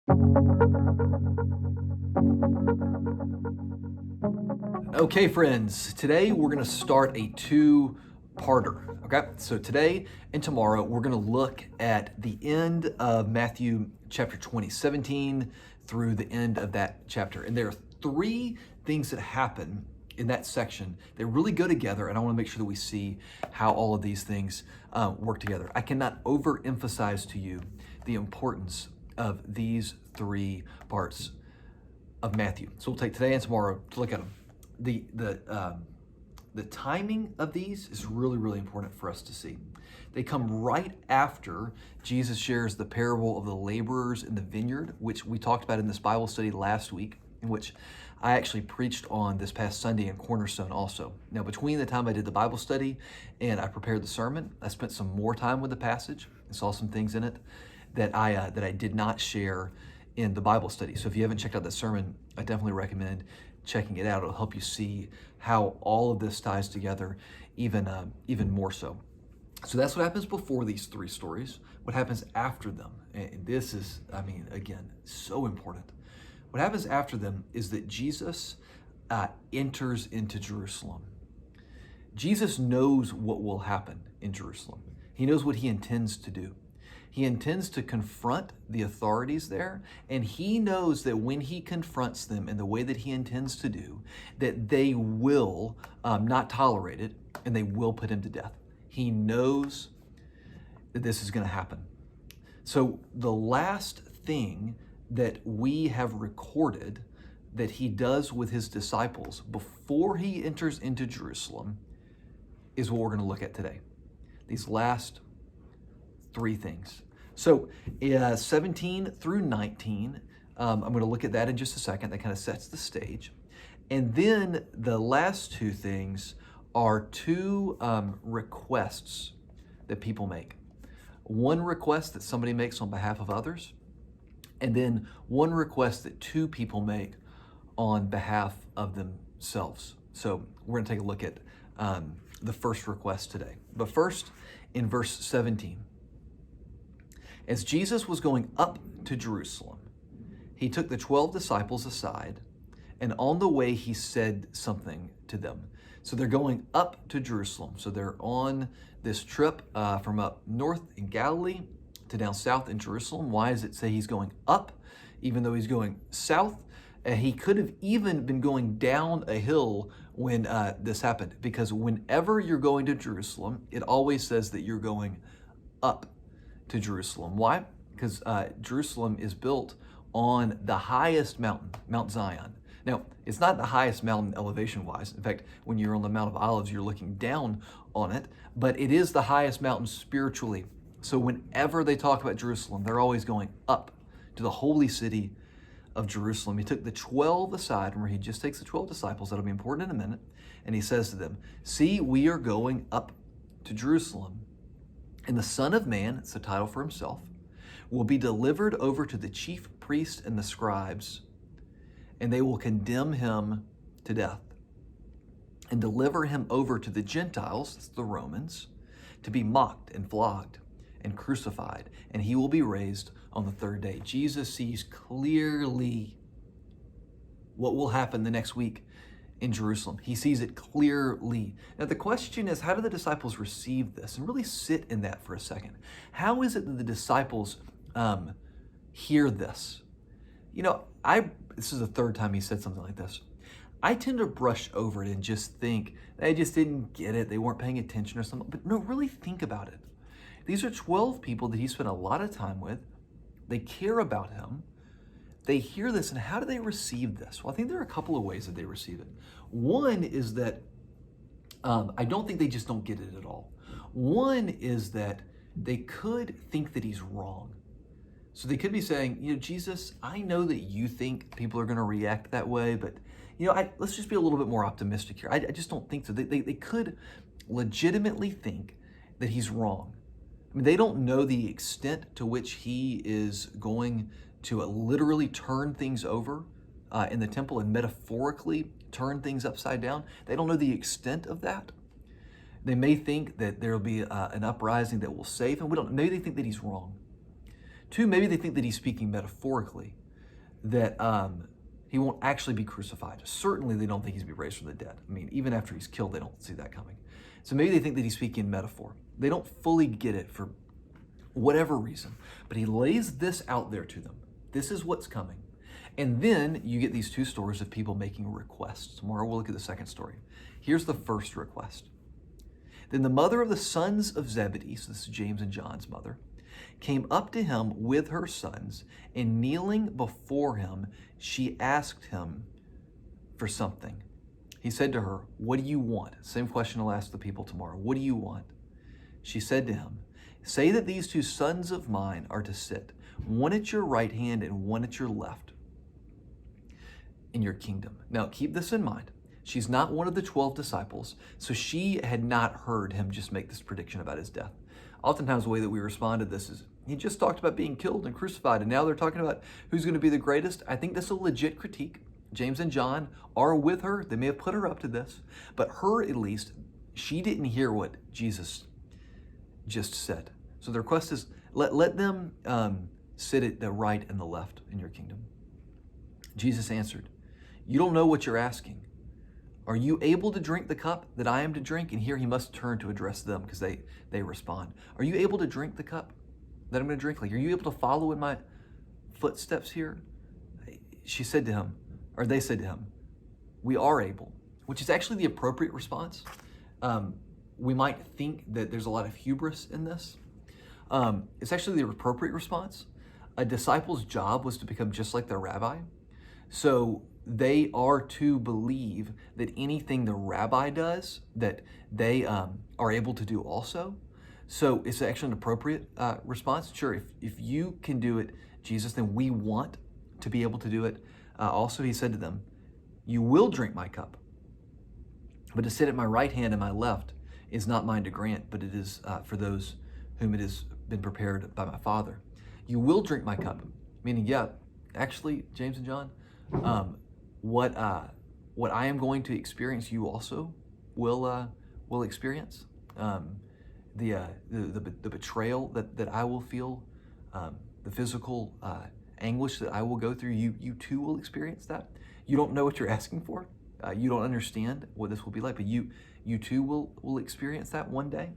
Okay, friends, today we're going to start a two-parter. Okay, so today and tomorrow we're going to look at the end of Matthew chapter 20, 17 through the end of that chapter. And there are three things that happen in that section that really go together, and I want to make sure that we see how all of these things work together. I cannot overemphasize to you the importance of these three parts of Matthew. So we'll take today and tomorrow to look at them. The timing of these is really important for us to see. They come right after Jesus shares the parable of the laborers in the vineyard, which we talked about in this Bible study last week, in which I actually preached on this past Sunday in Cornerstone also. Now, between the time I did the Bible study and I prepared the sermon, I spent some more time with the passage and saw some things in it that I did not share in the Bible study. So if you haven't checked out that sermon, I definitely recommend checking it out. It'll help you see how all of this ties together even more so. So that's what happens before these three stories. What happens after them? And this is, again, so important. What happens after them is that Jesus enters into Jerusalem. Jesus knows what will happen in Jerusalem. He knows what he intends to do. He intends to confront the authorities there, and he knows that when he confronts them in the way that he intends to do, that they will not tolerate it, and they will put him to death. He knows that this is going to happen. So the last thing that we have recorded that he does with his disciples before he enters into Jerusalem is what we're going to look at today. These last three things. So 17 through 19, I'm going to look at that in just a second. That kind of sets the stage. And then the last two things are two requests that people make. One request that somebody makes on behalf of others, and then one request that two people make on behalf of themselves. So we're going to take a look at the first request today. But first, in verse 17, as Jesus was going up to Jerusalem, he took the 12 disciples aside, and on the way he said something to them. So they're going up to Jerusalem. So they're on this trip from up north in Galilee to down south in Jerusalem. Why does it say he's going up, even though he's going south? He could have even been going down a hill when this happened, because whenever you're going to Jerusalem, it always says that you're going up to Jerusalem. Why? Because Jerusalem is built on the highest mountain, Mount Zion. Now, it's not the highest mountain elevation-wise. In fact, when you're on the Mount of Olives, you're looking down on it, but it is the highest mountain spiritually. So whenever they talk about Jerusalem, they're always going up to the holy city of Jerusalem. He took the 12 aside, where he just takes the 12 disciples, that'll be important in a minute, and he says to them, "See, we are going up to Jerusalem, and the Son of Man," it's the title for himself, "will be delivered over to the chief priests and the scribes, and they will condemn him to death and deliver him over to the Gentiles," that's the Romans, "to be mocked and flogged and crucified, and he will be raised on the third day." Jesus sees clearly what will happen the next week in Jerusalem. He sees it clearly. Now the question is, how do the disciples receive this? And really sit in that for a second. How is it that the disciples hear this? You know, this is the third time he said something like this. I tend to brush over it and just think they just didn't get it, they weren't paying attention or something. But no, really think about it. These are 12 people that he spent a lot of time with. They care about him. They hear this, and how do they receive this? Well, I think there are a couple of ways that they receive it. One is that I don't think they just don't get it at all. One is that they could think that he's wrong. So they could be saying, Jesus, I know that you think people are going to react that way, but let's just be a little bit more optimistic here. I just don't think so. They could legitimately think that he's wrong. I mean, they don't know the extent to which he is going to literally turn things over in the temple and metaphorically turn things upside down. They don't know the extent of that. They may think that there will be an uprising that will save him. We don't. Maybe they think that he's wrong. Two, maybe they think that he's speaking metaphorically, that he won't actually be crucified. Certainly they don't think he's going to be raised from the dead. I mean, even after he's killed, they don't see that coming. So maybe they think that he's speaking in metaphor. They don't fully get it for whatever reason, but he lays this out there to them. This is what's coming. And then you get these two stories of people making requests. Tomorrow we'll look at the second story. Here's the first request. Then the mother of the sons of Zebedee, so this is James and John's mother, came up to him with her sons, and kneeling before him, she asked him for something. He said to her, "What do you want?" Same question I'll ask the people tomorrow. What do you want? She said to him, "Say that these two sons of mine are to sit, one at your right hand and one at your left, in your kingdom." Now keep this in mind. She's not one of the 12 disciples, so she had not heard him just make this prediction about his death. Oftentimes the way that we respond to this is, he just talked about being killed and crucified, and now they're talking about who's going to be the greatest. I think this is a legit critique. James and John are with her. They may have put her up to this, but her, at least, she didn't hear what Jesus just said. So the request is, let them sit at the right and the left in your kingdom. Jesus answered, "You don't know what you're asking. Are you able to drink the cup that I am to drink?" And here he must turn to address them because they respond. Are you able to drink the cup that I'm going to drink? Like, are you able to follow in my footsteps here? She said to him, or they said to him, "We are able," which is actually the appropriate response. We might think that there's a lot of hubris in this. It's actually the appropriate response. A disciple's job was to become just like their rabbi. So they are to believe that anything the rabbi does, that they are able to do also. So it's actually an appropriate response. Sure, if you can do it, Jesus, then we want to be able to do it. Also, he said to them, "You will drink my cup, but to sit at my right hand and my left is not mine to grant, but it is for those whom it has been prepared by my Father. You will drink my cup," meaning, yeah, actually, James and John, what I am going to experience, you also will experience. The betrayal that I will feel, the physical anguish that I will go through, you too will experience that. You don't know what you're asking for. You don't understand what this will be like, but you too will experience that one day.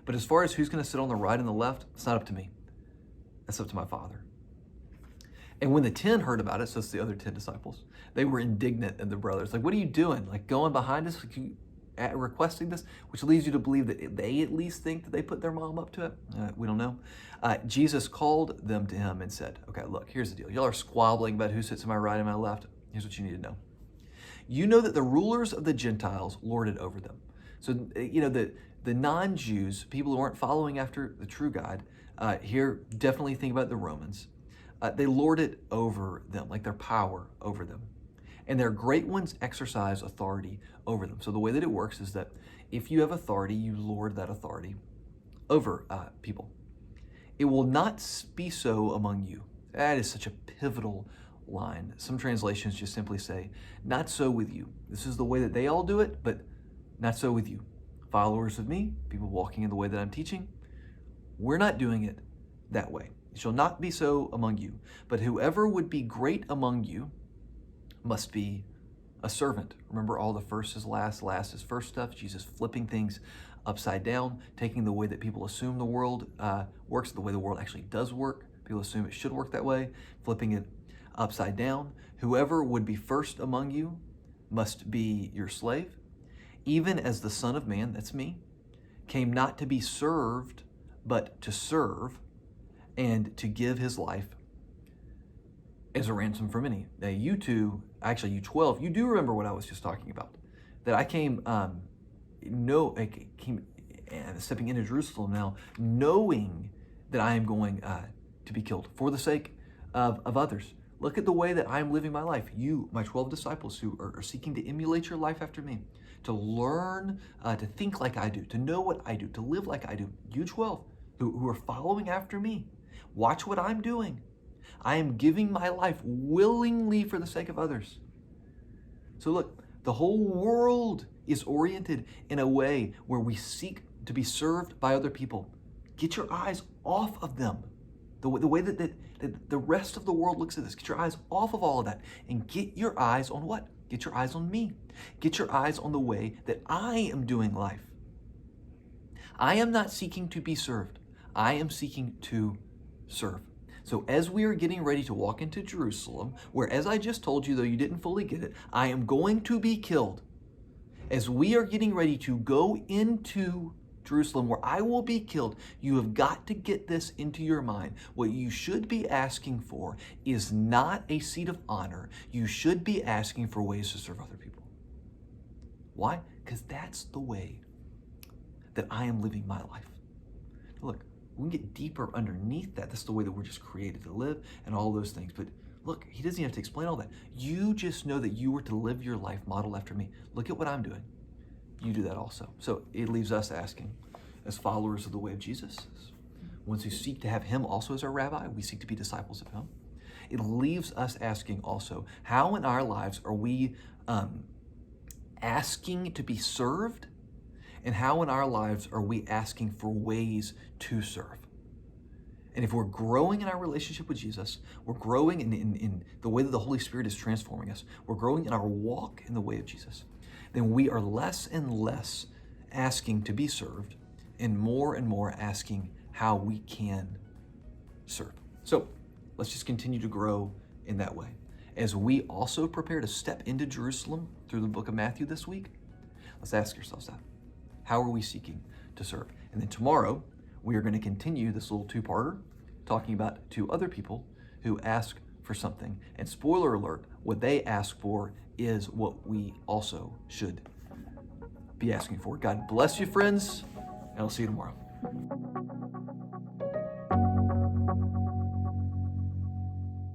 But as far as who's going to sit on the right and the left, it's not up to me. That's up to my Father. And when the 10 heard about it, so it's the other 10 disciples, they were indignant at the brothers. Like, what are you doing? Like, going behind us, requesting this, which leads you to believe that they at least think that they put their mom up to it. We don't know. Jesus called them to him and said, "Okay, look, here's the deal. Y'all are squabbling about who sits to my right and my left. Here's what you need to know. You know that the rulers of the Gentiles lord it over them." So, the non-Jews, people who aren't following after the true God, here definitely think about the Romans. They lord it over them, like their power over them. And their great ones exercise authority over them. So the way that it works is that if you have authority, you lord that authority over people. It will not be so among you. That is such a pivotal line. Some translations just simply say, "Not so with you." This is the way that they all do it, but not so with you. Followers of me, people walking in the way that I'm teaching, we're not doing it that way. It shall not be so among you. But whoever would be great among you must be a servant. Remember, all the first is last, last is first stuff. Jesus flipping things upside down, taking the way that people assume the world works, the way the world actually does work. People assume it should work that way, flipping it upside down. Whoever would be first among you must be your slave, even as the Son of Man, that's me, came not to be served, but to serve, and to give his life as a ransom for many. Now you two, actually you 12, you do remember what I was just talking about. That I came stepping into Jerusalem now, knowing that I am going to be killed for the sake of others. Look at the way that I am living my life. You, my 12 disciples who are seeking to emulate your life after me, to learn to think like I do, to know what I do, to live like I do. You 12 who are following after me. Watch what I'm doing. I am giving my life willingly for the sake of others. So look, the whole world is oriented in a way where we seek to be served by other people. Get your eyes off of them. The way that the rest of the world looks at this. Get your eyes off of all of that and get your eyes on what? Get your eyes on me. Get your eyes on the way that I am doing life. I am not seeking to be served. I am seeking to serve. So as we are getting ready to walk into Jerusalem, where, as I just told you, though you didn't fully get it, I am going to be killed. As we are getting ready to go into Jerusalem, where I will be killed, you have got to get this into your mind. What you should be asking for is not a seat of honor. You should be asking for ways to serve other people. Why? Because that's the way that I am living my life. Look, we can get deeper underneath that. That's the way that we're just created to live and all those things. But look, he doesn't even have to explain all that. You just know that you were to live your life modeled after me. Look at what I'm doing. You do that also. So it leaves us asking, as followers of the way of Jesus, ones who seek to have him also as our rabbi, we seek to be disciples of him. It leaves us asking also, how in our lives are we asking to be served? And how in our lives are we asking for ways to serve? And if we're growing in our relationship with Jesus, we're growing in the way that the Holy Spirit is transforming us, we're growing in our walk in the way of Jesus, then we are less and less asking to be served and more asking how we can serve. So let's just continue to grow in that way. As we also prepare to step into Jerusalem through the book of Matthew this week, let's ask ourselves that. How are we seeking to serve? And then tomorrow, we are going to continue this little two-parter, talking about two other people who ask for something. And spoiler alert, what they ask for is what we also should be asking for. God bless you, friends, and I'll see you tomorrow.